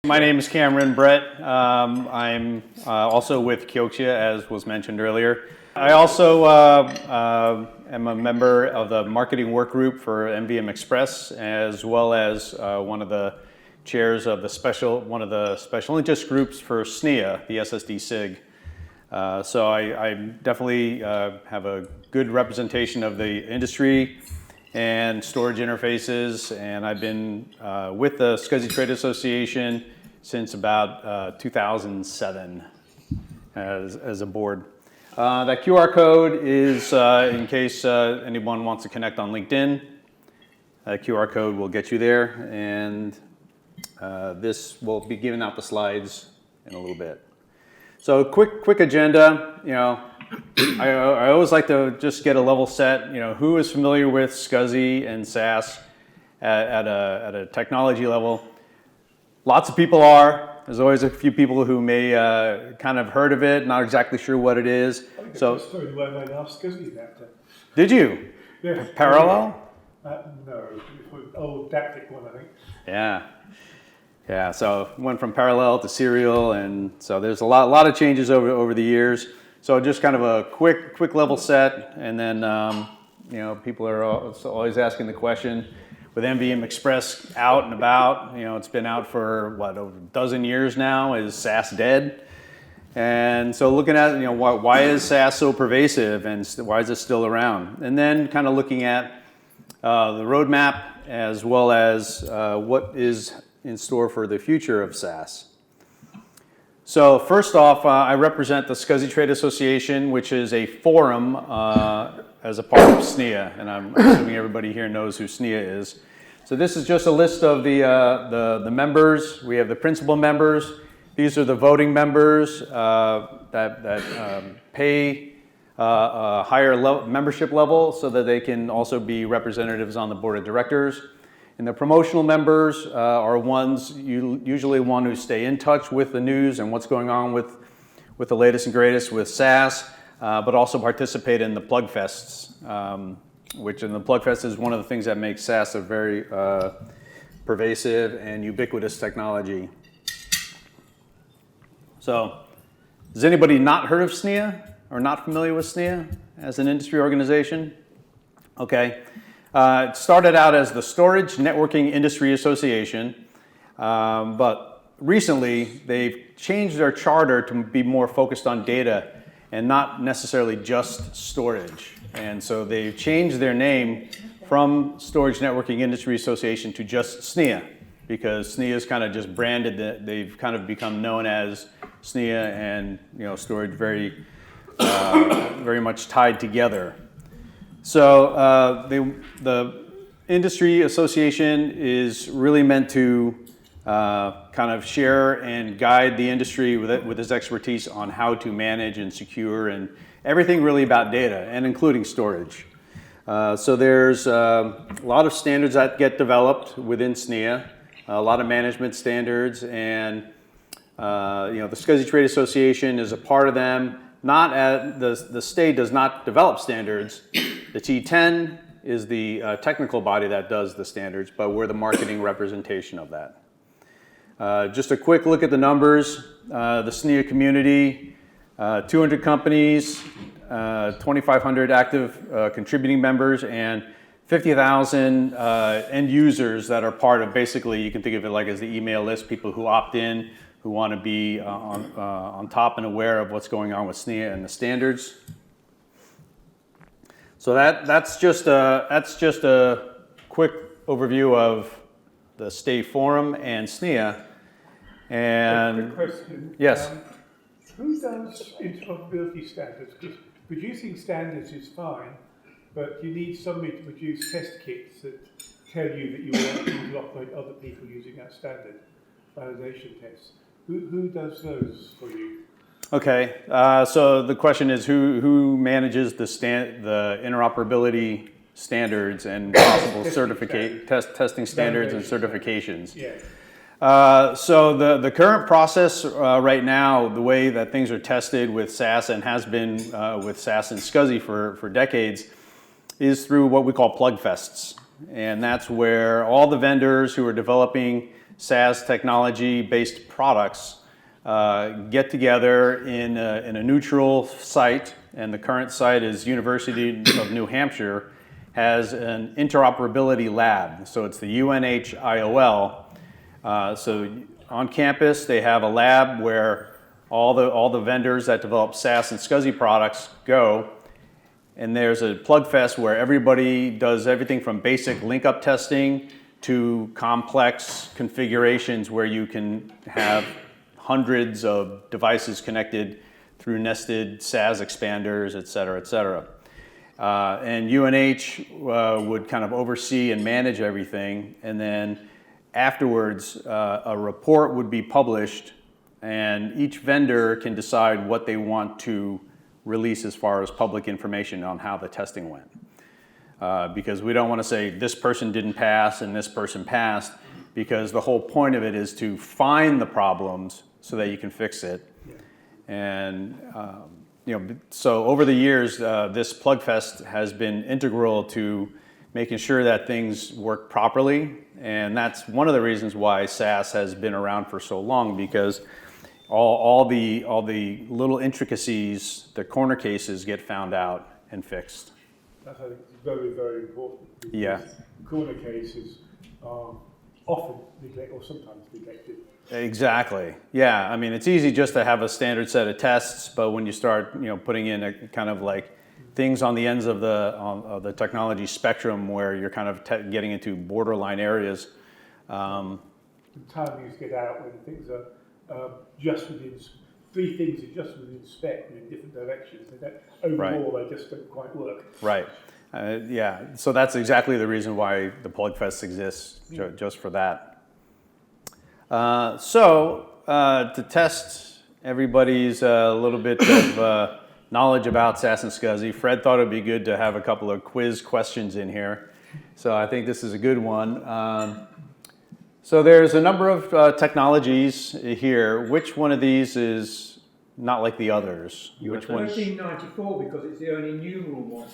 My name is Cameron Brett. I'm also with Kyoxia, as was mentioned earlier. I also am a member of the marketing work group for MVM Express, as well as one of the chairs of one of the special interest groups for SNIA, the SSD SIG. So I definitely have a good representation of the industry and storage interfaces, and I've been with the SCSI Trade Association since about 2007 as a board. That QR code is in case anyone wants to connect on LinkedIn. That QR code will get you there, and this will be giving out the slides in a little bit. So quick agenda. You know, I always like to just get a level set. You know, who is familiar with SCSI and SAS at a technology level? Lots of people are. There's always a few people who may kind of heard of it, not exactly sure what it is. So, the way I asked SCSI that. Did you? Yeah. Parallel? No, it was an old dactic one, I think. Yeah. So went from parallel to serial, and so there's a lot of changes over the years. So just kind of a quick level set, and then you know, people are always asking the question. With MVM Express out and about, you know, it's been out for what, over a dozen years now. Is SAS dead? And so looking at, you know, why is SAS so pervasive, and why is it still around? And then kind of looking at the roadmap, as well as what is in store for the future of SAS. So first off, I represent the SCSI Trade Association, which is a forum as a part of SNIA, and I'm assuming everybody here knows who SNIA is. So this is just a list of the members. We have the principal members. These are the voting members that pay a higher membership level so that they can also be representatives on the board of directors. And the promotional members are ones usually one who stay in touch with the news and what's going on with the latest and greatest with SAS, but also participate in the plug fests, which in the plug fest is one of the things that makes SAS a very pervasive and ubiquitous technology. So, has anybody not heard of SNIA or not familiar with SNIA as an industry organization? Okay. It started out as the Storage Networking Industry Association, but recently they've changed their charter to be more focused on data and not necessarily just storage. And so they've changed their name from Storage Networking Industry Association to just SNIA, because SNIA is kind of just branded that they've kind of become known as SNIA, and you know, storage very much tied together. So the industry association is really meant to kind of share and guide the industry with its expertise on how to manage and secure and everything really about data, and including storage. So there's a lot of standards that get developed within SNIA, a lot of management standards, and you know, the SCSI Trade Association is a part of them. Not at the state does not develop standards. The T10 is the technical body that does the standards, but we're the marketing representation of that. Just a quick look at the numbers. The SNIA community, 200 companies, 2,500 active contributing members, and 50,000 end users that are part of, basically, you can think of it like as the email list, people who opt in, who want to be on top and aware of what's going on with SNIA and the standards. So that's just a quick overview of the STA Forum and SNIA. And quick question. Yes. Who does interoperability standards? Because producing standards is fine, but you need somebody to produce test kits that tell you that you want to operate other people using that standard validation tests. Who does those for you? Okay, so the question is who manages the interoperability standards and possible testing standards and certifications? Yeah. So the current process right now, the way that things are tested with SAS and has been with SAS and SCSI for decades, is through what we call plug fests. And that's where all the vendors who are developing SAS technology-based products get together in a neutral site, and the current site is University of New Hampshire, has an interoperability lab. So it's the UNH-IOL. So on campus, they have a lab where all the vendors that develop SAS and SCSI products go, and there's a plug fest where everybody does everything from basic link-up testing to complex configurations where you can have hundreds of devices connected through nested SAS expanders, et cetera, et cetera. And UNH would kind of oversee and manage everything, and then afterwards a report would be published, and each vendor can decide what they want to release as far as public information on how the testing went. Because we don't want to say this person didn't pass and this person passed, because the whole point of it is to find the problems so that you can fix it. Yeah. And so over the years, this Plugfest has been integral to making sure that things work properly, and that's one of the reasons why SAS has been around for so long, because all the little intricacies, the corner cases, get found out and fixed. That's, I think, very, very important. Yeah. Corner cases are often neglected, or sometimes neglected. Exactly. Yeah. I mean, it's easy just to have a standard set of tests, but when you start, putting in a kind of like things on the ends of the technology spectrum where you're kind of getting into borderline areas. The timings get out when things are just within, three things are just within spec in different directions. They don't, overall, They just don't quite work. Right. Yeah. So that's exactly the reason why the Plugfest exists, just for that. To test everybody's little bit of knowledge about SAS and SCSI, Fred thought it'd be good to have a couple of quiz questions in here. So I think this is a good one. So there's a number of technologies here. Which one of these is not like the others? Which one? 1394, because it's the only numeral one.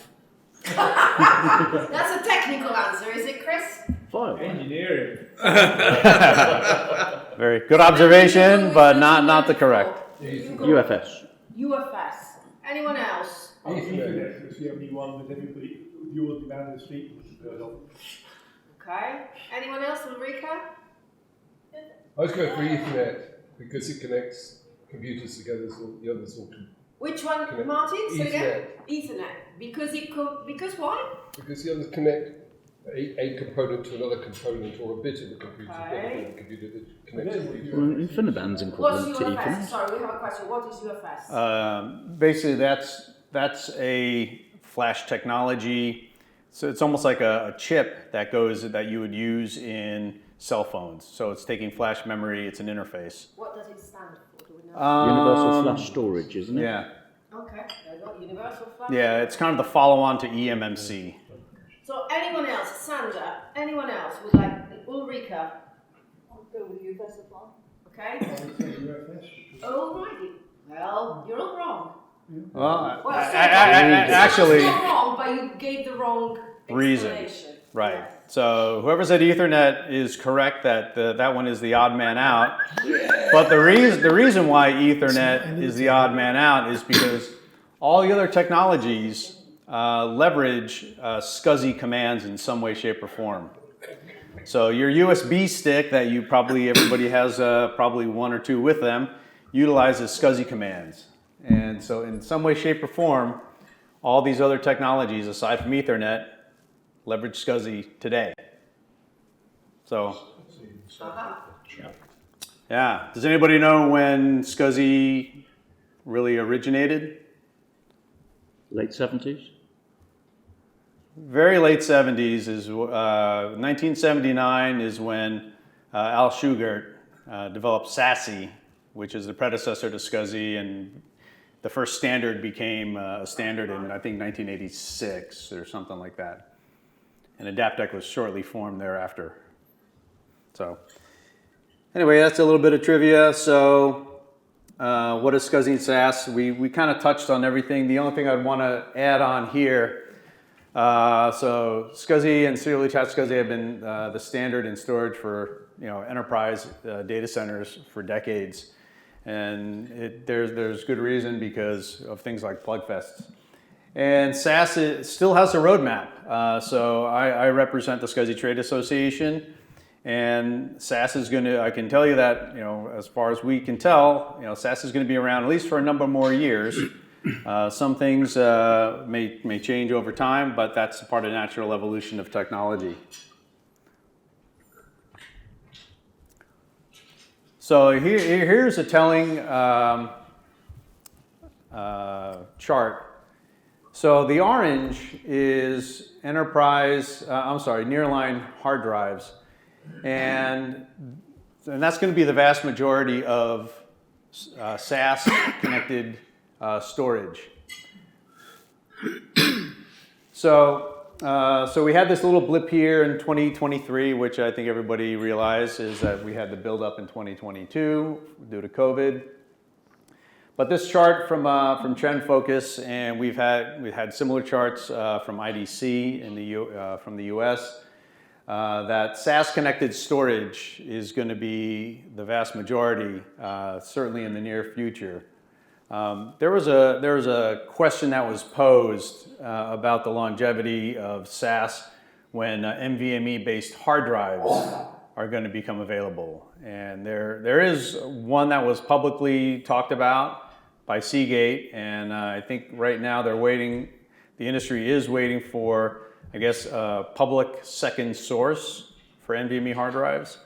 That's a technical answer, is it, Chris? Fine. Engineering. Very good observation, but not the correct. UFS. UFS. Anyone else? Ethernet is the only one that everybody, the ordinary man in the street would have heard of. Okay. Anyone else? Ulrika? I was going for Ethernet because it connects computers together, so the others all can. Which one, Connect. Martin? Say Ethernet. again? Ethernet. Because why? Because the others connect a component to another component, or a bit of the computer to Okay. another computer that connects to the Well, Ethernet. InfiniBand's What's equivalent to UFS? Ethernet. Sorry, we have a question. What is UFS? Basically, that's a flash technology. So it's almost like a chip that you would use in cell phones. So it's taking flash memory. It's an interface. What does it stand for? Do we know? Universal flash storage, isn't it? Yeah. Okay. There you go. Universal flash. Yeah, it's kind of the follow-on to eMMC. So anyone else? Sandra? Anyone else would like? Ulrika? I'll go with universal flash. Okay. Alrighty. Well, you're all wrong. Well, Well, actually, you're wrong, but you gave the wrong reason. explanation. Right. Yes. So whoever said Ethernet is correct. That one is the odd man out. But the reason why Ethernet is the odd man out is because all the other technologies leverage SCSI commands in some way, shape, or form. So your USB stick that everybody has probably one or two with them utilizes SCSI commands. And so in some way, shape, or form, all these other technologies aside from Ethernet leverage SCSI today. So, yeah. Does anybody know when SCSI really originated? Late 70s? Very late 70s is 1979 is when Al Shugart developed SASE, which is the predecessor to SCSI, and the first standard became a standard in, I think, 1986 or something like that. And Adaptec was shortly formed thereafter. So anyway, that's a little bit of trivia. So what is SCSI and SAS? We kind of touched on everything. The only thing I'd want to add on here, So SCSI and Serial Attached SCSI have been the standard in storage for enterprise data centers for decades, and there's good reason because of things like plugfests. And SAS still has a roadmap. So I represent the SCSI Trade Association, and SAS is going to. I can tell you that as far as we can tell, SAS is going to be around at least for a number more years. Some things may change over time, but that's part of the natural evolution of technology. So here's a telling chart. So the orange is nearline hard drives, and that's going to be the vast majority of SAS connected storage. So we had this little blip here in 2023, which I think everybody realized is that we had the buildup in 2022 due to COVID. But this chart from Trend Focus, and we've had similar charts from IDC from the U.S. That SAS connected storage is going to be the vast majority, certainly in the near future. There was a question that was posed about the longevity of SAS when NVMe-based hard drives are going to become available, and there is one that was publicly talked about by Seagate, and I think right now the industry is waiting for, I guess, a public second source for NVMe hard drives.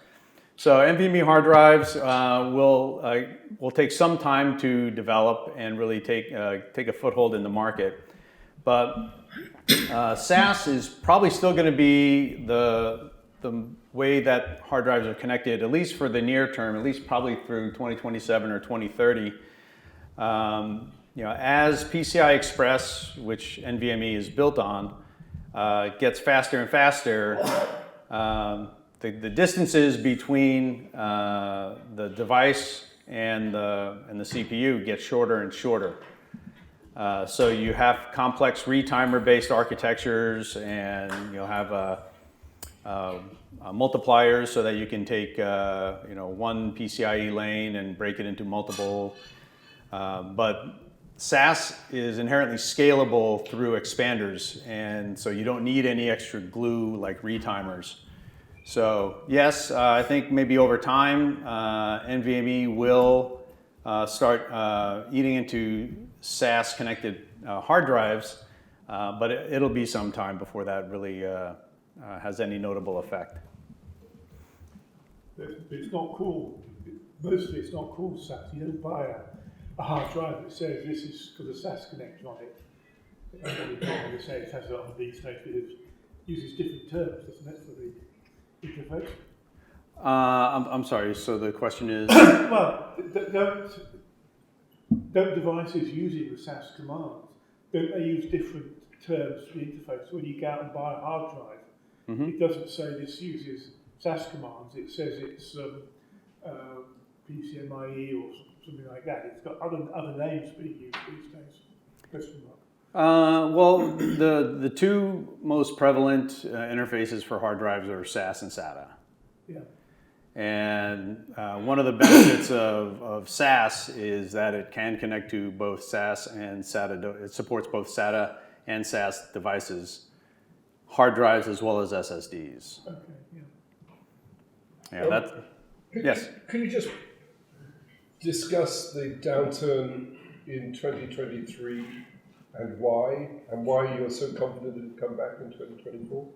So NVMe hard drives will take some time to develop and really take a foothold in the market, but SAS is probably still going to be the way that hard drives are connected, at least for the near term, at least probably through 2027 or 2030. As PCI Express, which NVMe is built on, gets faster and faster, the distances between the device and the CPU get shorter and shorter. So you have complex retimer-based architectures, and you'll have multipliers so that you can take one PCIe lane and break it into multiple. But SAS is inherently scalable through expanders, and so you don't need any extra glue like retimers. So yes, I think maybe over time, NVMe will start eating into SAS connected hard drives, but it'll be some time before that really has any notable effect. But it's not called, mostly it's not called SAS. You don't buy a hard drive that says this is got a SAS connection on it. Everybody probably says it has it on these days, but it uses different terms, doesn't it, for the interface? I'm sorry, so the question is? Well, don't devices using the SAS commands, don't they use different terms for the interface? When you go out and buy a hard drive, it doesn't say this uses SAS commands, it says it's PCMIE or something like that. It's got other names being used these days. Question mark. Well, the two most prevalent interfaces for hard drives are SAS and SATA. Yeah. And one of the benefits of SAS is that it can connect to both SAS and SATA. It supports both SATA and SAS devices, hard drives as well as SSDs. Okay. Yeah. Yeah, that's yes. Can you just discuss the downturn in 2023 and why you're so confident it'll come back in 2024?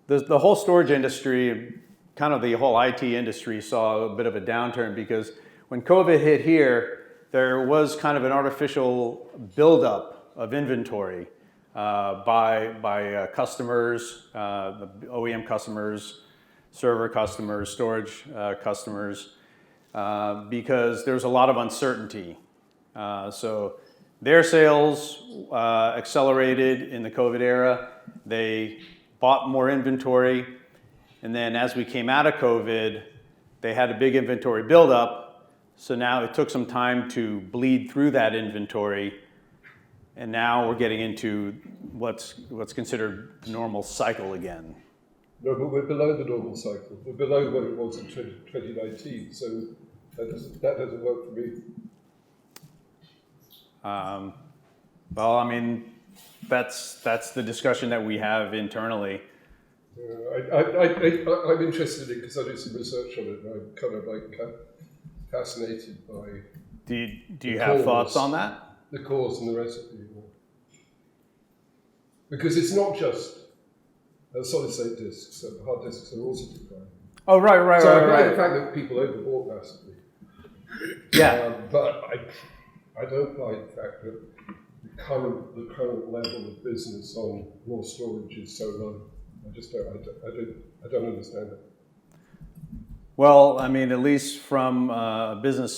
The whole storage industry, kind of the whole IT industry, saw a bit of a downturn because when COVID hit here, there was kind of an artificial buildup of inventory by customers, the OEM customers, server customers, storage customers, because there's a lot of uncertainty. So their sales accelerated in the COVID era. They bought more inventory, and then as we came out of COVID, they had a big inventory buildup. So now it took some time to bleed through that inventory. and now we're getting into what's considered the normal cycle again. No, but we're below the normal cycle. We're below what it was in 2019, so that doesn't work for me. Well, I mean, that's the discussion that we have internally. I'm interested in it because I do some research on it, and I'm kind of like fascinated by Do you have thoughts on that? the cause and the recipe. Because it's not just solid state disks, hard disks are also declining. Oh, right. So I like the fact that people overbought massively. Yeah. But I don't like the fact that the current level of business on raw storage is so low. I don't understand it. Well, I mean, at least from a business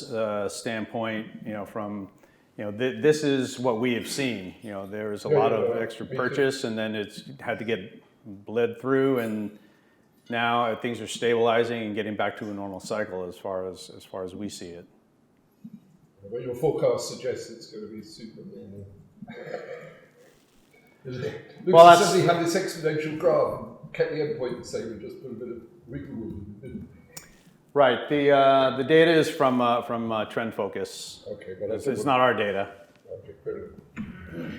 standpoint, this is what we have seen. There's a lot of extra purchase, and then it's had to get bled through, and now things are stabilizing and getting back to a normal cycle as far as we see it. But your forecast suggests it's going to be super normal. Well, Somebody had this exponential graph, kept the endpoint the same, and just put a bit of wiggle room. Right. The data is from Trend Focus. Okay, but It's not our data. Okay, fair enough.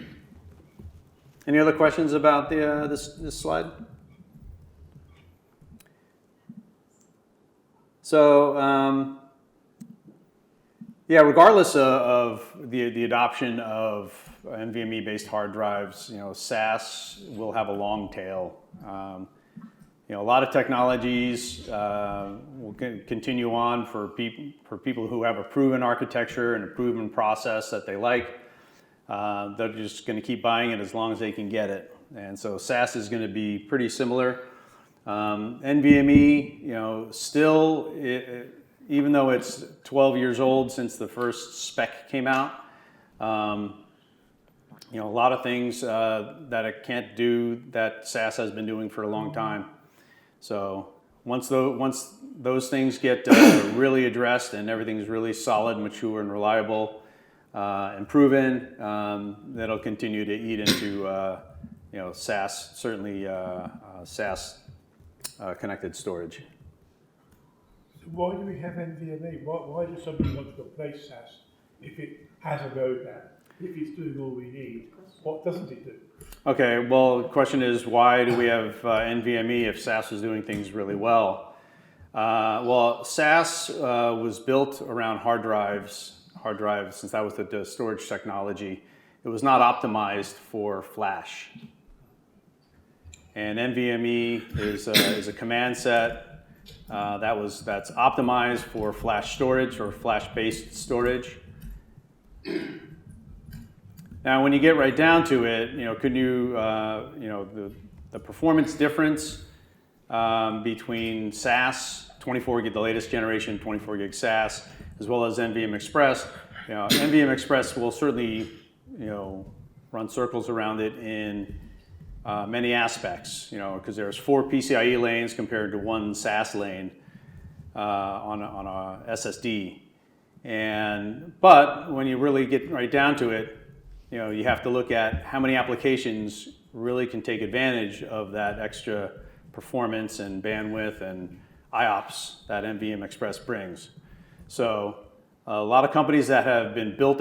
Any other questions about this slide? So, regardless of the adoption of NVMe-based hard drives, SAS will have a long tail. A lot of technologies will continue on for people who have a proven architecture and a proven process that they like. They're just going to keep buying it as long as they can get it. And so SAS is going to be pretty similar. NVMe, still, even though it's 12 years old since the first spec came out, a lot of things that it can't do that SAS has been doing for a long time. So once those things get really addressed and everything's really solid, mature, and reliable and proven, that'll continue to eat into SAS, certainly SAS connected storage. So why do we have NVMe? Why does somebody want to replace SAS if it has a roadmap? If it's doing all we need, what doesn't it do? Okay, well, the question is, why do we have NVMe if SAS is doing things really well? Well, SAS was built around hard drives, since that was the storage technology. It was not optimized for flash. And NVMe is a command set that's optimized for flash storage or flash-based storage. Now, when you get right down to it, the performance difference between SAS 24 gig, the latest generation 24 gig SAS, as well as NVMe Express. NVMe Express will certainly, run circles around it in many aspects. Because there's 4 PCIe lanes compared to 1 SAS lane on a SSD. But when you really get right down to it, you have to look at how many applications really can take advantage of that extra performance and bandwidth and IOPS that NVMe Express brings. So a lot of companies that have been built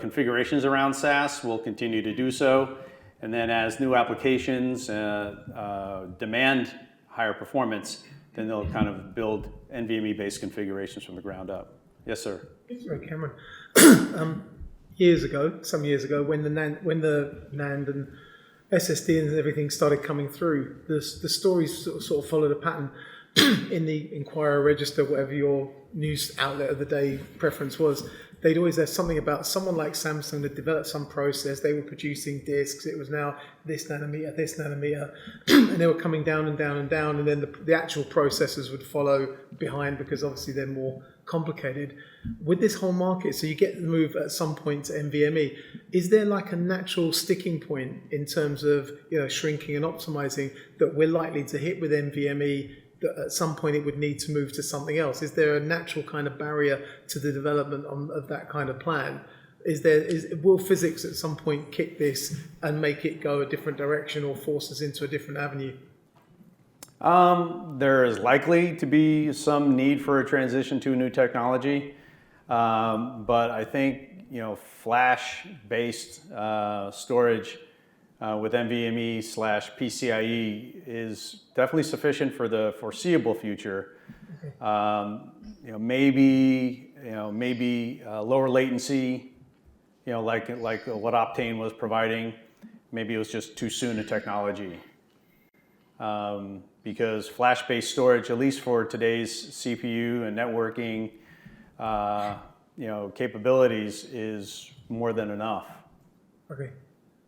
configurations around SAS will continue to do so. And then as new applications demand higher performance, then they'll kind of build NVMe-based configurations from the ground up. Yes, sir. Sorry, Cameron. Some years ago, when the NAND and SSD and everything started coming through, the stories sort of followed a pattern. In the Inquirer Register, whatever your news outlet of the day preference was, they'd always have something about someone like Samsung that developed some process. They were producing disks. It was now this nanometer, and they were coming down and down and down, and then the actual processors would follow behind because obviously they're more complicated. With this whole market, so you get the move at some point to NVMe. Is there like a natural sticking point in terms of shrinking and optimizing that we're likely to hit with NVMe? That at some point it would need to move to something else? Is there a natural kind of barrier to the development of that kind of plan? Will physics at some point kick this and make it go a different direction or force us into a different avenue? There is likely to be some need for a transition to a new technology, but I think flash-based storage with NVMe/PCIe is definitely sufficient for the foreseeable future. Maybe lower latency, like what Optane was providing. Maybe it was just too soon a technology. Because flash-based storage, at least for today's CPU and networking, capabilities, is more than enough. Okay,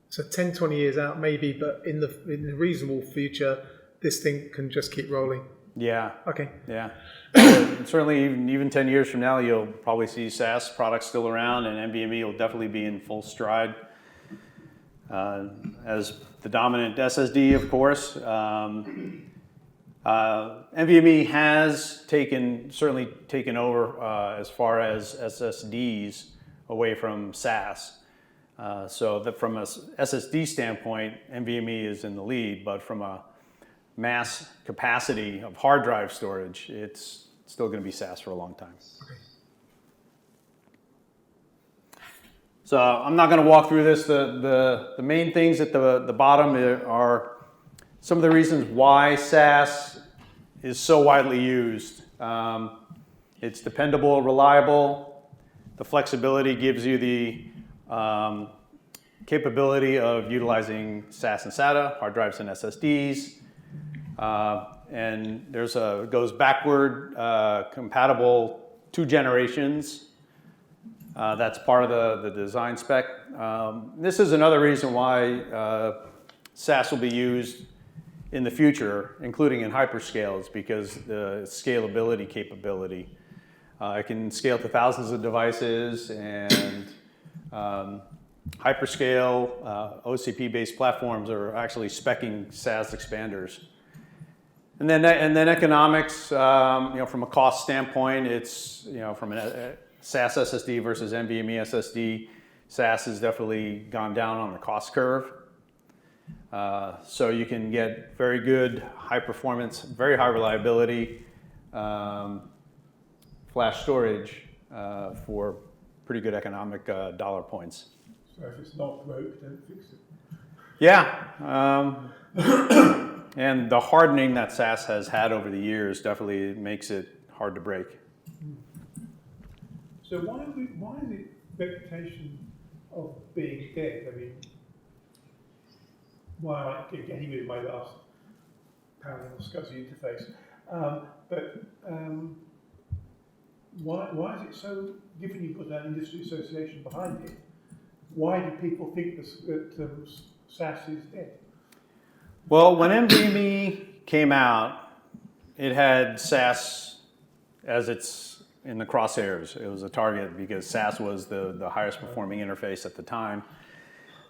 so 10, 20 years out maybe, but in the reasonable future, this thing can just keep rolling. Yeah. Okay. Yeah. Certainly, even 10 years from now, you'll probably see SAS products still around, and NVMe will definitely be in full stride as the dominant SSD, of course. NVMe has certainly taken over as far as SSDs away from SAS. So that from a SSD standpoint, NVMe is in the lead, but from a mass capacity of hard drive storage, it's still going to be SAS for a long time. Okay. So I'm not going to walk through this. The main things at the bottom are some of the reasons why SAS is so widely used. It's dependable, reliable. The flexibility gives you the capability of utilizing SAS and SATA, hard drives and SSDs. And it goes backward, compatible 2 generations. That's part of the design spec. This is another reason why SAS will be used in the future, including in hyperscales, because the scalability capability. It can scale to thousands of devices, and hyperscale OCP-based platforms are actually speccing SAS expanders. And then economics, from a cost standpoint, it's from a SAS SSD versus NVMe SSD, SAS has definitely gone down on the cost curve. So you can get very good high performance, very high reliability flash storage for pretty good economic dollar points. So if it's not broke, don't fix it. Yeah. And the hardening that SAS has had over the years definitely makes it hard to break. So why is it reputation of being dead? I mean, getting rid of my last parallel SCSI interface. Why is it so, given you've got that industry association behind it, why do people think that SAS is dead? Well, when NVMe came out, it had SAS as its in the crosshairs. It was a target because SAS was the highest performing interface at the time.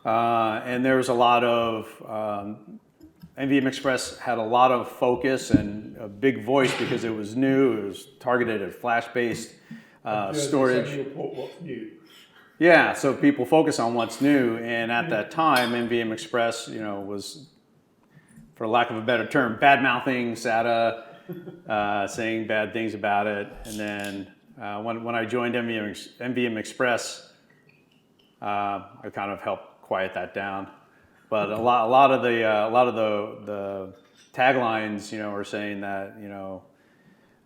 And there was a lot of, NVMe Express had a lot of focus and a big voice because it was new, it was targeted at flash-based storage. What's new? Yeah, so people focus on what's new, and at that time, NVMe Express, was, for lack of a better term, bad-mouthing SATA, saying bad things about it. And then when I joined NVMe Express, I kind of helped quiet that down. But a lot of the taglines, were saying that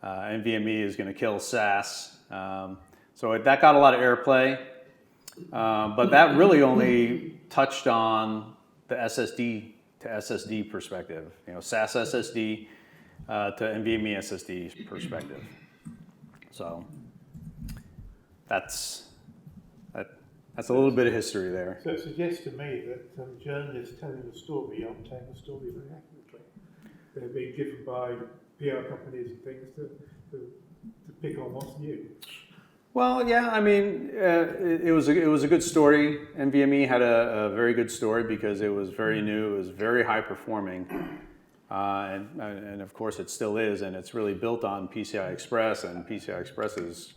NVMe is going to kill SAS. So that got a lot of airplay. But that really only touched on the SSD to SSD perspective, SAS SSD to NVMe SSD perspective. So that's a little bit of history there. So it suggests to me that journalists telling a story aren't telling the story very accurately. They're being driven by PR companies and things to pick on what's new. Well, yeah, I mean, it was a good story. NVMe had a very good story because it was very new, it was very high performing, and of course it still is, and it's really built on PCI Express, and PCI Express is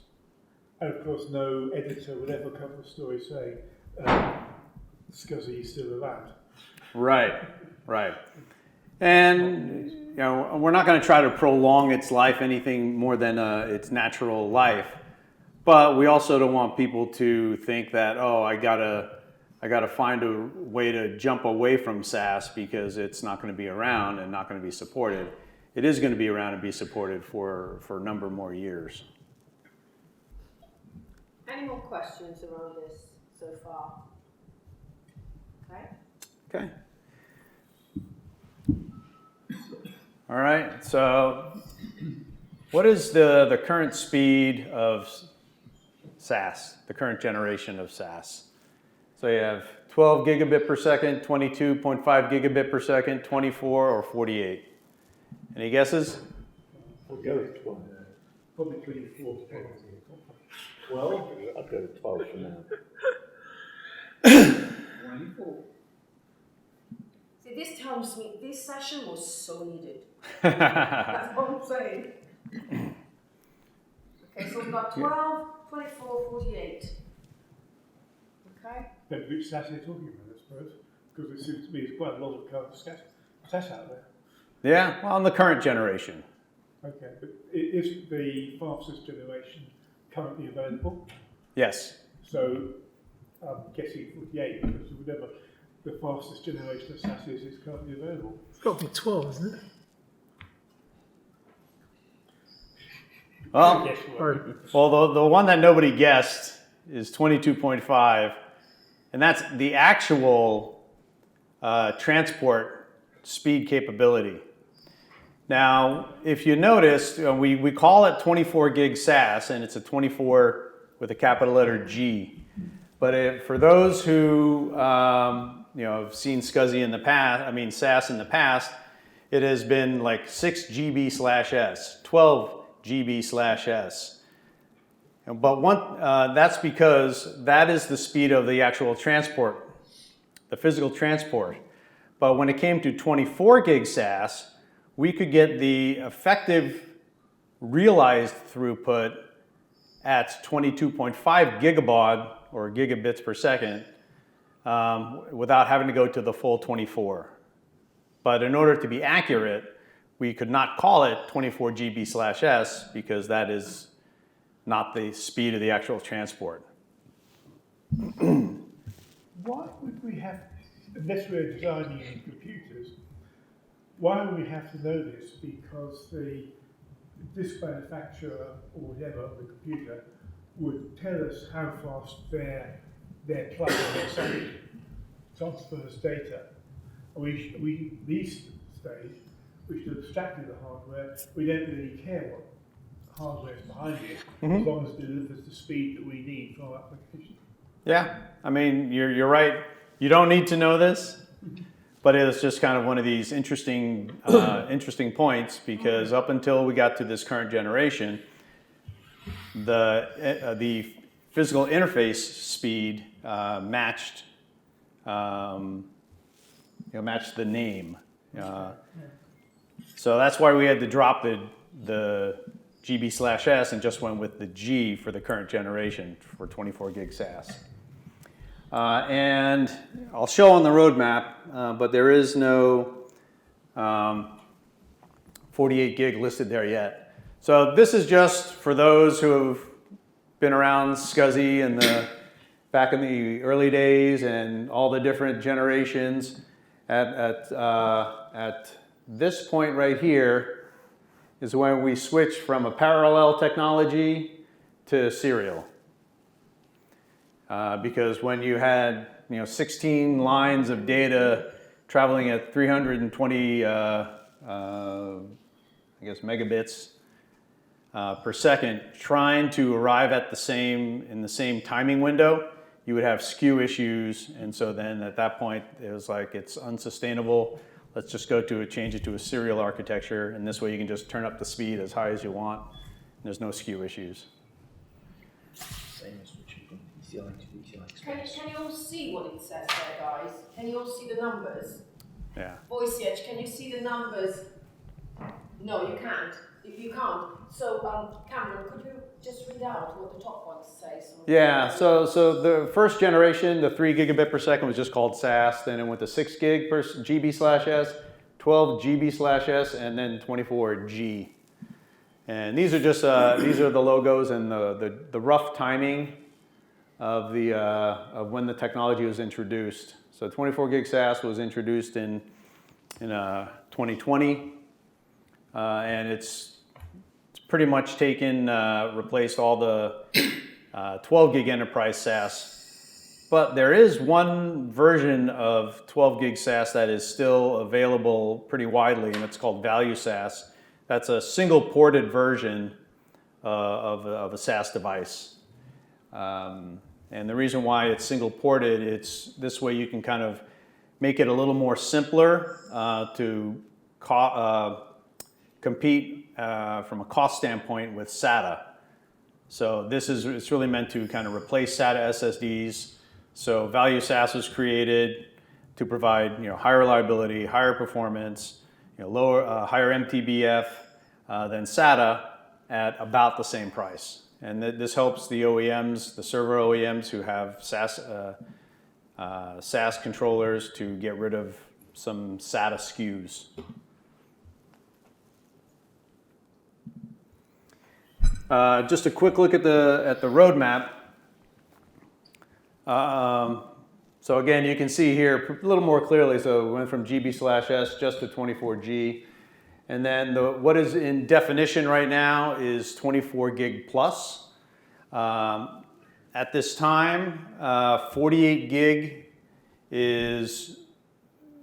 And of course, no editor would ever cover a story saying SCSI is still around. Right, right. And you know, we're not going to try to prolong its life anything more than its natural life, but we also don't want people to think that, oh, I gotta find a way to jump away from SAS because it's not going to be around and not going to be supported. It is going to be around and be supported for a number more years. Any more questions around this so far? Okay. Okay. All right, so what is the current speed of SAS, the current generation of SAS? So you have 12 gigabit per second, 22.5 gigabit per second, 24 or 48. Any guesses? We'll go with 12. Probably 24. 12? I'd go with 12 for now. 24. See, this tells me this session was so needed. That's what I'm saying. Okay, so we've got 12, 24, 48. Okay. Then which SAS are you talking about, I suppose? Because it seems to me there's quite a lot of current SAS out there. Yeah, well, on the current generation. Okay, but is the fastest generation currently available? Yes. So I'm guessing 48 because whatever the fastest generation of SAS is currently available. It's got to be 12, isn't it? Well, Guess what? well, the one that nobody guessed is 22.5, and that's the actual transport speed capability. Now, if you noticed, we call it 24 gig SAS, and it's a 24 with a capital letter G. But for those who have seen SCSI in the past, SAS in the past, it has been like 6 GB/s, 12 GB/s. But that's because that is the speed of the actual transport, the physical transport. But when it came to 24 gig SAS, we could get the effective realized throughput at 22.5 gigabaud or gigabits per second without having to go to the full 24. But in order to be accurate, we could not call it 24 GB/s because that is not the speed of the actual transport. Why would we have, unless we're designing in computers, why would we have to know this? Because this manufacturer or whatever of the computer would tell us how fast their plug or their socket transfers data. These days, we should have abstracted the hardware. We don't really care what hardware is behind it, as long as it delivers the speed that we need for our application. Yeah, I mean, you're right. You don't need to know this, but it's just kind of one of these interesting points because up until we got to this current generation, the physical interface speed matched the name. So that's why we had to drop the GB/s and just went with the G for the current generation for 24 gig SAS. And I'll show on the roadmap, but there is no 48 gig listed there yet. So this is just for those who have been around SCSI back in the early days and all the different generations. At this point right here is when we switched from a parallel technology to serial. Because when you had 16 lines of data traveling at 320 megabits per second, trying to arrive at in the same timing window, you would have skew issues, and so then at that point it was like it's unsustainable. Let's just change it to a serial architecture, and this way you can just turn up the speed as high as you want. And there's no skew issues. Same as switching from PCI to PCI Express. Can you all see what it says there, guys? Can you all see the numbers? Yeah. Voice Edge, can you see the numbers? No, you can't. if you can't. So, Cameron, could you just read out what the top ones say? Yeah, so the first generation, the 3 gigabit per second was just called SAS, then it went to 6 gig per GB/s, 12 GB/s, and then 24G. And these are just these are the logos and the rough timing of when the technology was introduced. So 24 gig SAS was introduced in 2020, and it's pretty much replaced all the 12 gig enterprise SAS. But there is one version of 12 gig SAS that is still available pretty widely, and it's called Value SAS. That's a single ported version of a SAS device. And the reason why it's single ported, it's this way you can kind of make it a little more simpler to compete from a cost standpoint with SATA. So it's really meant to kind of replace SATA SSDs. So Value SAS was created to provide higher reliability, higher performance, higher MTBF than SATA at about the same price. And this helps the OEMs, the server OEMs who have SAS controllers to get rid of some SATA SKUs. Just a quick look at the roadmap. So again, you can see here a little more clearly. So we went from GB/s just to 24G. And then what is in definition right now is 24 gig plus. At this time, 48 gig is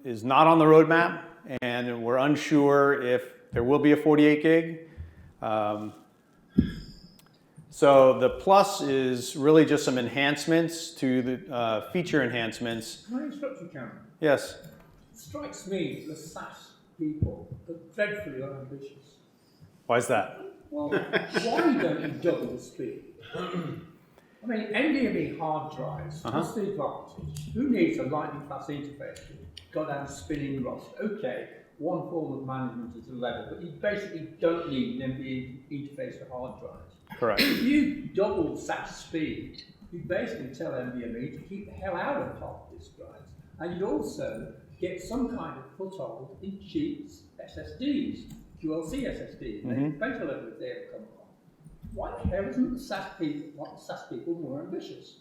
not on the roadmap, and we're unsure if there will be a 48 gig. So the plus is really just some enhancements to the feature enhancements. Can I interrupt you, Cameron? Yes. It strikes me the SAS people are dreadfully unambitious. Why is that? Well, why don't you double the speed? I mean, NVMe hard drives, what's the advantage? Who needs a lightning fast interface? Go down spinning rust. Okay, one form of management is a level, but you basically don't need an NVMe interface for hard drives. Correct. If you double SAS speed, you basically tell NVMe to keep the hell out of hard disk drives. And you'd also get some kind of foothold in cheap SSDs, QLC SSDs, ventilators they have come along. Why the hell isn't the SAS people more ambitious?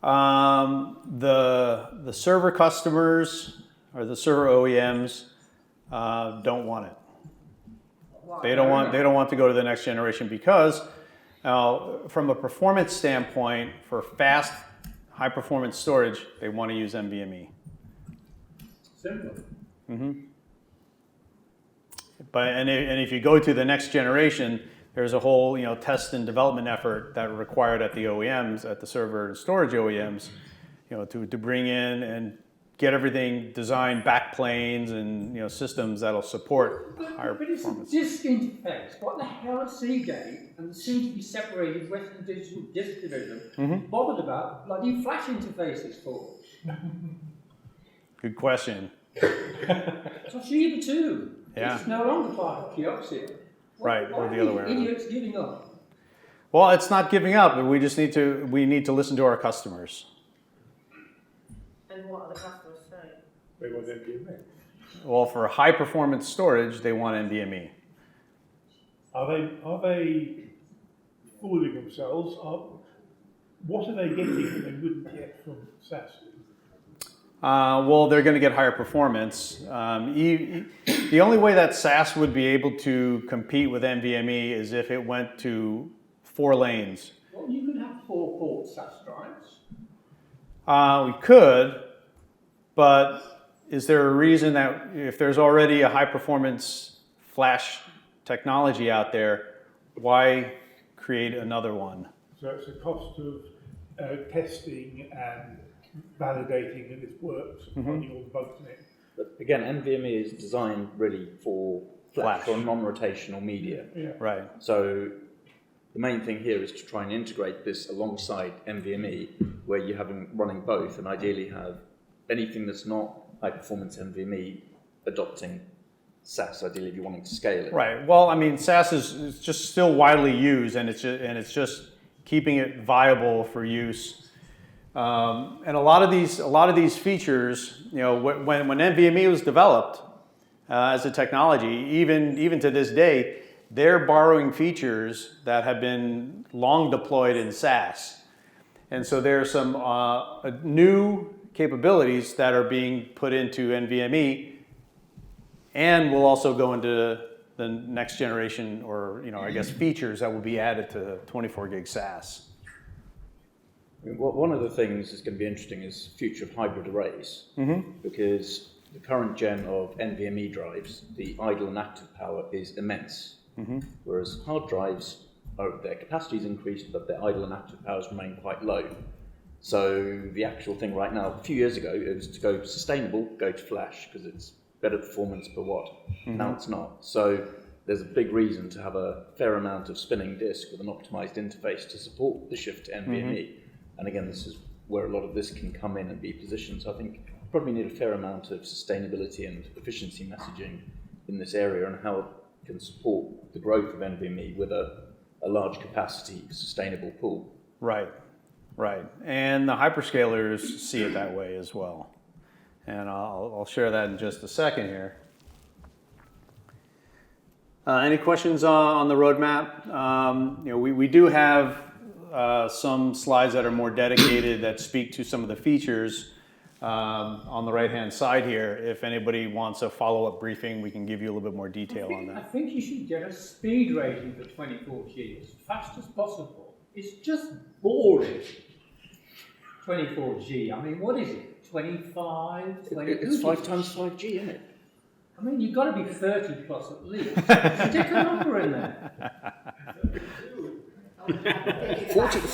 The server customers or the server OEMs don't want it. They don't want to go to the next generation because from a performance standpoint, for fast, high performance storage, they want to use NVMe. Simple. But if you go to the next generation, there's a whole test and development effort that are required at the OEMs, at the server and storage OEMs, to bring in and get everything designed, backplanes and systems that'll support higher performance. But it's a disk interface. What the hell is Seagate and the soon-to-be separated Western Digital Disk Division bothered about bloody flash interfaces for? Good question. Toshiba too. Yeah. It's no longer part of Kioxia. Right, or the other way around. Idiots giving up. Well, it's not giving up, but we need to listen to our customers. And what are the customers saying? They want NVMe. Well, for high performance storage, they want NVMe. Are they fooling themselves? What are they getting that they wouldn't get from SAS? Well, they're going to get higher performance. The only way that SAS would be able to compete with NVMe is if it went to 4 lanes. Well, you could have 4-port SAS drives. We could, but is there a reason that if there's already a high performance flash technology out there, why create another one? So it's a cost of testing and validating that it works, finding all the bugs in it. But again, NVMe is designed really for flash or non-rotational media. Yeah. Right. So the main thing here is to try and integrate this alongside NVMe, where you have them running both, and ideally have anything that's not high-performance NVMe adopting SAS, ideally, if you're wanting to scale it. Right. Well, I mean, SAS is just still widely used, and it's just keeping it viable for use. And a lot of these features, you know, when NVMe was developed as a technology, even to this day, they're borrowing features that have been long deployed in SAS. And so there are some new capabilities that are being put into NVMe, and will also go into the next generation, or I guess features that will be added to 24 gig SAS. One of the things that's going to be interesting is the future of hybrid arrays, because the current gen of NVMe drives, the idle and active power is immense, whereas hard drives, their capacity is increased, but their idle and active powers remain quite low. So the actual thing right now, a few years ago, it was to go sustainable, go to flash, because it's better performance per watt. Now it's not. So there's a big reason to have a fair amount of spinning disk with an optimized interface to support the shift to NVMe. And again, this is where a lot of this can come in and be positioned. So I think you probably need a fair amount of sustainability and efficiency messaging in this area, and how it can support the growth of NVMe with a large capacity sustainable pool. Right. And the hyperscalers see it that way as well. And I'll share that in just a second here. Any questions on the roadmap? We do have some slides that are more dedicated that speak to some of the features on the right-hand side here. If anybody wants a follow-up briefing, we can give you a little bit more detail on I that. think you should get a speed rating for 24G as fast as possible. It's just boring. 24G, I mean, what is it? 25, 20? It's 5 times 5G, isn't it? I mean, you've got to be 30 plus at least. Stick a number in there.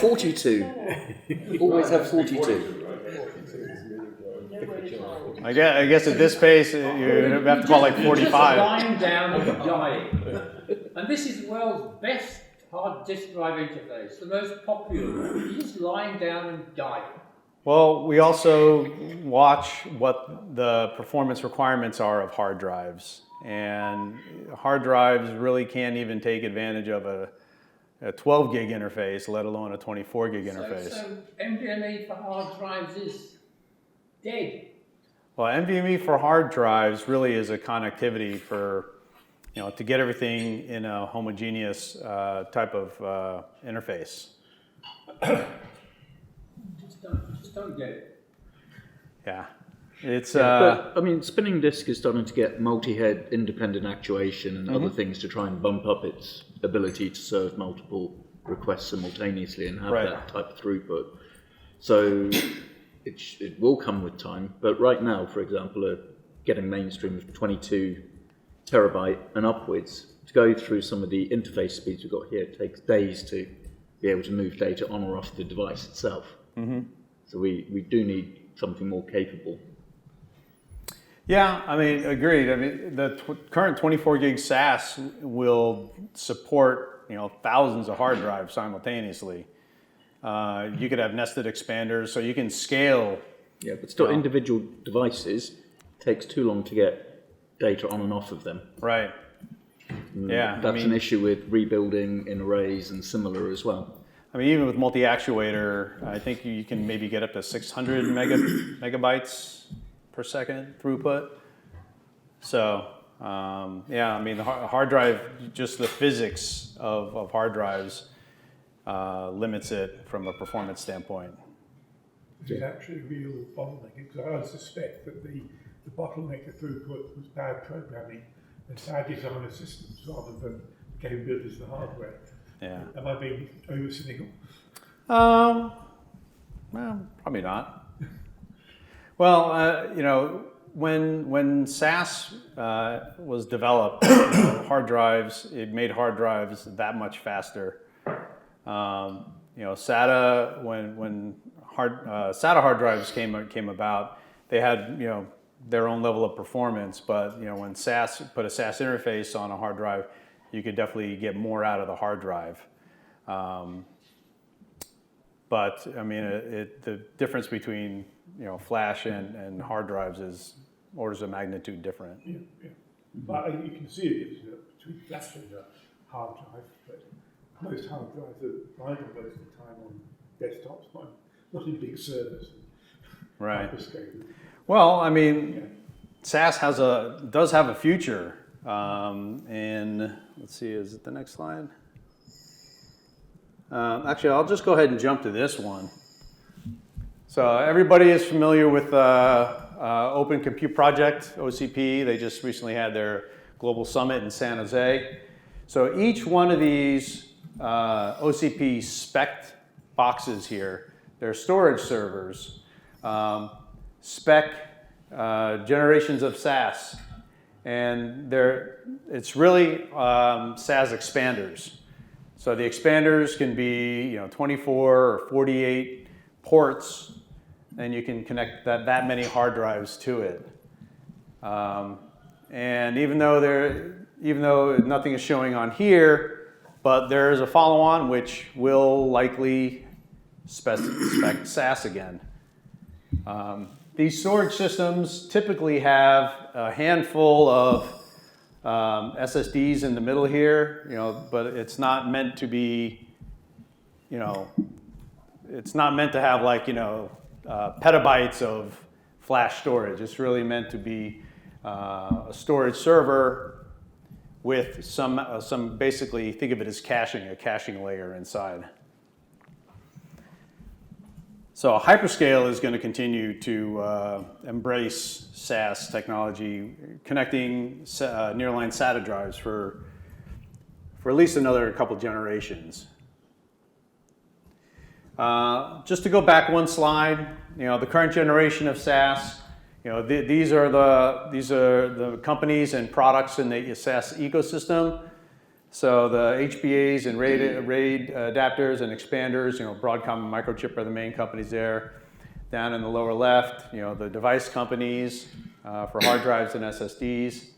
42. Always have 42. I guess at this pace, you have to call like 45. Just lying down and dying. And this is the world's best hard disk drive interface, the most popular. You're just lying down and dying. Well, we also watch what the performance requirements are of hard drives. And hard drives really can't even take advantage of a 12 gig interface, let alone a 24 gig interface. So NVMe for hard drives is dead. Well, NVMe for hard drives really is a connectivity for, to get everything in a homogeneous type of interface. Just don't get it. Yeah. It's but I mean, spinning disk is starting to get multi-head independent actuation and other things to try and bump up its ability to serve multiple requests simultaneously and have that type of throughput. So it will come with time, but right now, for example, getting mainstream of 22 terabyte and upwards, to go through some of the interface speeds we've got here takes days to be able to move data on or off the device itself. So we do need something more capable. Yeah, I mean, agreed. I mean, the current 24 gig SAS will support, thousands of hard drives simultaneously. You could have nested expanders, so you can scale. Yeah, but still, individual devices takes too long to get data on and off of them. Right. Yeah, That's an issue with rebuilding in arrays and similar as well. I mean, even with multi-actuator, I think you can maybe get up to 600 megabytes per second throughput. So, I mean, the hard drive, just the physics of hard drives limits it from a performance standpoint. This is actually a real bottleneck, because I suspect that the bottleneck of throughput was bad programming and bad design of systems rather than the capabilities of the hardware. Yeah. Am I being over cynical? Well, probably not. Well, when SAS was developed, hard drives, it made hard drives that much faster. SATA, when SATA hard drives came about, they had their own level of performance, but when SAS put a SAS interface on a hard drive, you could definitely get more out of the hard drive. But I mean, the difference between flash and hard drives is orders of magnitude different. Yeah. But you can see a difference between flash and a hard drive, but most hard drives are idle most of the time on desktops, not in big servers. Right. Hyperscale. Well, I mean, SAS does have a future. And let's see, is it the next slide? Actually, I'll just go ahead and jump to this one. So everybody is familiar with Open Compute Project, OCP. They just recently had their global summit in San Jose. So each one of these OCP spec boxes here, they're storage servers, spec generations of SAS, and it's really SAS expanders. So the expanders can be 24 or 48 ports, and you can connect that many hard drives to it. And even though nothing is showing on here, but there is a follow-on which will likely spec SAS again. These storage systems typically have a handful of SSDs in the middle here, but it's not meant to be, it's not meant to have like, petabytes of flash storage. It's really meant to be a storage server with some basically, think of it as caching, a caching layer inside. So hyperscale is going to continue to embrace SAS technology, connecting nearline SATA drives for at least another couple generations. Just to go back one slide, the current generation of SAS, these are the companies and products in the SAS ecosystem. So the HBAs and RAID adapters and expanders, Broadcom and Microchip are the main companies there. Down in the lower left, the device companies for hard drives and SSDs.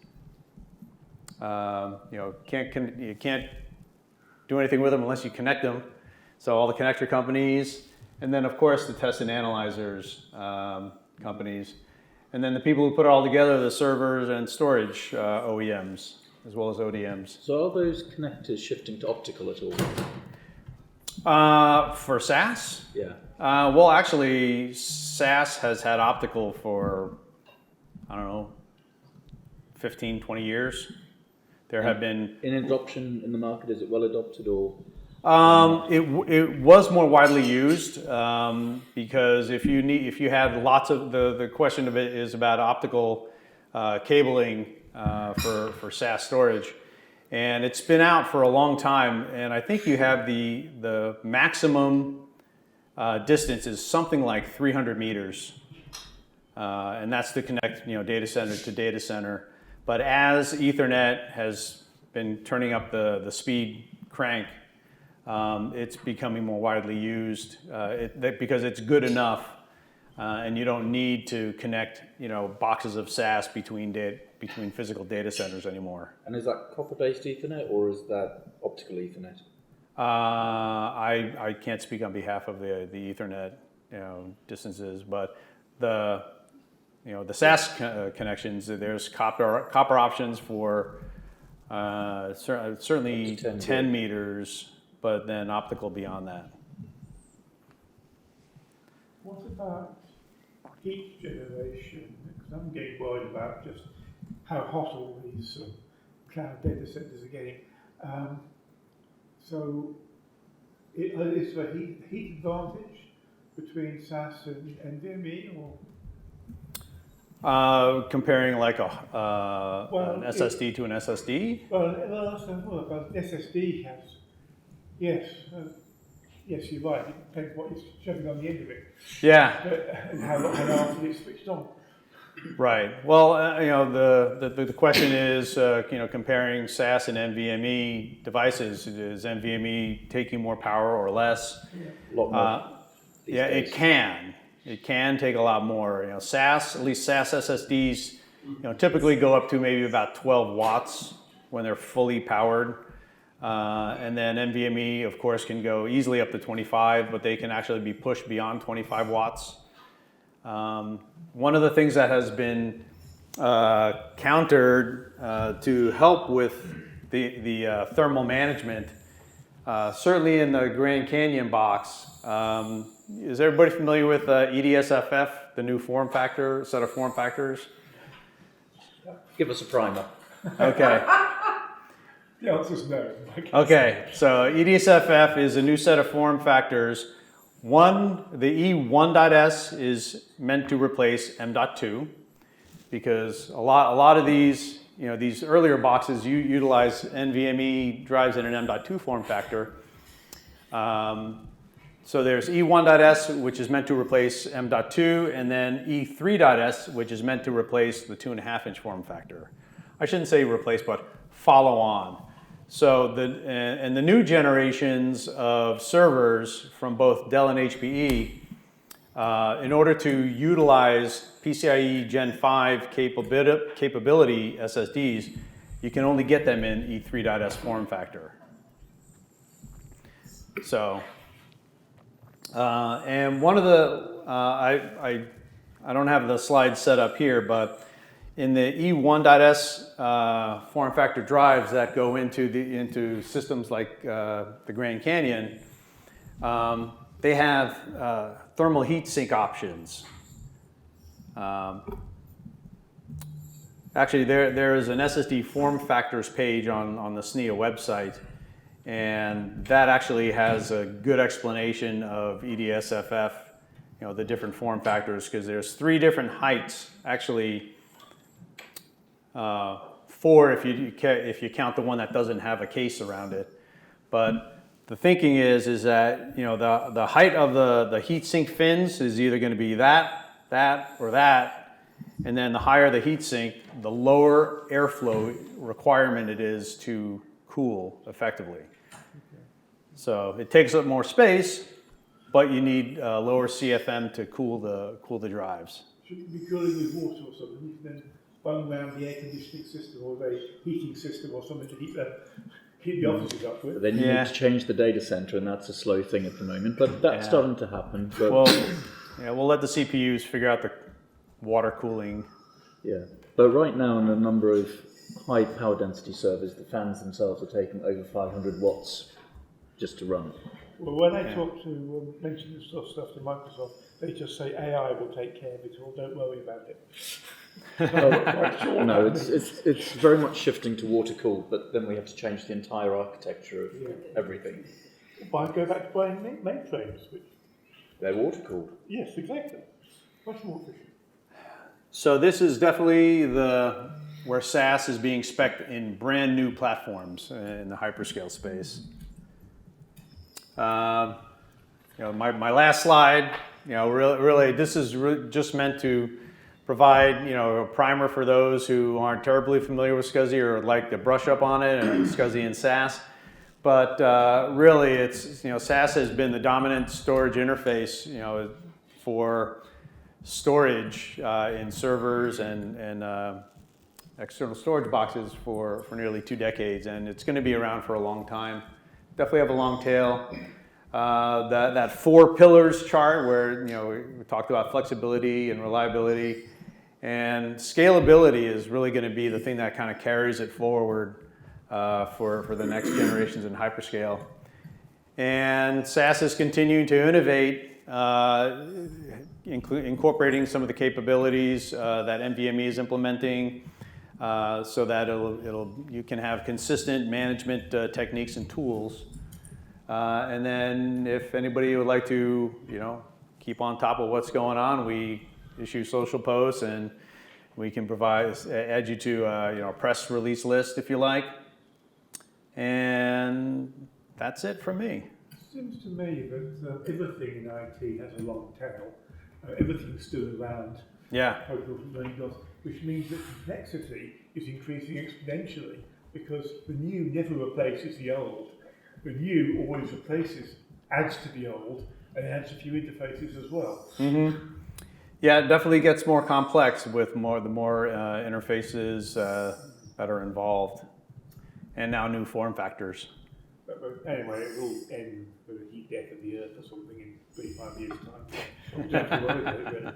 You can't do anything with them unless you connect them. So all the connector companies, and then of course the test and analyzers companies, and then the people who put it all together, the servers and storage OEMs, as well as ODMs. So are those connectors shifting to optical at all? For SAS? Yeah. Well, actually, SAS has had optical for, 15, 20 years. There have been... In adoption in the market, is it well adopted or? It was more widely used because if you had lots of, the question of it is about optical cabling for SAS storage. And it's been out for a long time, and I think you have the maximum distance is something like 300 meters. And that's to connect data center to data center. But as Ethernet has been turning up the speed crank, it's becoming more widely used because it's good enough, and you don't need to connect boxes of SAS between physical data centers anymore. And is that copper-based Ethernet or is that optical Ethernet? I can't speak on behalf of the Ethernet distances, but the SAS connections, there's copper options for certainly 10 meters, but then optical beyond that. What about heat generation? Because I'm getting worried about just how hot all these cloud data centers are getting. So is there a heat advantage between SAS and NVMe, or? Comparing like an SSD to an SSD? Well, but SSD has, yes, you're right. It depends what you're shoving on the end of it. Yeah. And how often it's switched on. Right. Well, the question is, comparing SAS and NVMe devices. Is NVMe taking more power or less? A lot more. Yeah, it can. It can take a lot more. SAS, at least SAS SSDs, typically go up to maybe about 12 watts when they're fully powered. And then NVMe, of course, can go easily up to 25, but they can actually be pushed beyond 25 watts. One of the things that has been countered to help with the thermal management. Certainly in the Grand Canyon box. Is everybody familiar with EDSFF, the new form factor, set of form factors? Give us a primer. Okay. The answer's no. Okay, so EDSFF is a new set of form factors. One, the E1.S is meant to replace M.2 because a lot of these, these earlier boxes utilize NVMe drives in an M.2 form factor. So there's E1.S, which is meant to replace M.2, and then E3.S, which is meant to replace the 2.5-inch form factor. I shouldn't say replace, but follow on. So the new generations of servers from both Dell and HPE, in order to utilize PCIe Gen 5 capability SSDs, you can only get them in E3.S form factor. So, and one of the, I don't have the slides set up here, but in the E1.S form factor drives that go into systems like the Grand Canyon, they have thermal heat sink options. Actually, there is an SSD form factors page on the SNIA website, and that actually has a good explanation of EDSFF, the different form factors, because there's 3 different heights, actually 4 if you count the one that doesn't have a case around it. But the thinking is that the height of the heat sink fins is either going to be that, or that, and then the higher the heat sink, the lower airflow requirement it is to cool effectively. So it takes up more space, but you need lower CFM to cool the drives. Should it be cooling with water or something? You can then bung around the air conditioning system or the heating system or something to keep the offices up with. But then you need to change the data center, and that's a slow thing at the moment. But that's starting to happen. But we'll let the CPUs figure out the water cooling. Yeah, but right now in a number of high power density servers, the fans themselves are taking over 500 watts just to run. Well, when I talk to mention this sort of stuff to Microsoft, they just say AI will take care of it all. Don't worry about it. No, it's very much shifting to water cooled, but then we have to change the entire architecture of everything. Why go back to buying mainframes? They're water cooled. Yes, exactly. Much more efficient. So this is definitely where SAS is being spec'd in brand new platforms in the hyperscale space. My last slide, really this is just meant to provide, a primer for those who aren't terribly familiar with SCSI or would like to brush up on it and SCSI and SAS. But really, it's SAS has been the dominant storage interface, for storage in servers and external storage boxes for nearly 2 decades, and it's going to be around for a long time. Definitely have a long tail. That 4 pillars chart where we talked about flexibility and reliability, and scalability is really going to be the thing that kind of carries it forward for the next generations in hyperscale. And SAS is continuing to innovate, incorporating some of the capabilities that NVMe is implementing, so that you can have consistent management techniques and tools. And then if anybody would like to, keep on top of what's going on, we issue social posts, and we can add you to a press release list if you like. And that's it from me. It seems to me that everything in IT has a long tail. Everything's still around. Yeah. Which means that complexity is increasing exponentially because the new never replaces the old. The new always adds to the old, and adds a few interfaces as well. Mm-hmm. Yeah, it definitely gets more complex with the more interfaces that are involved, and now new form factors. But anyway, it will end with the heat death of the Earth or something in 35 years' time. We don't have to worry about it really.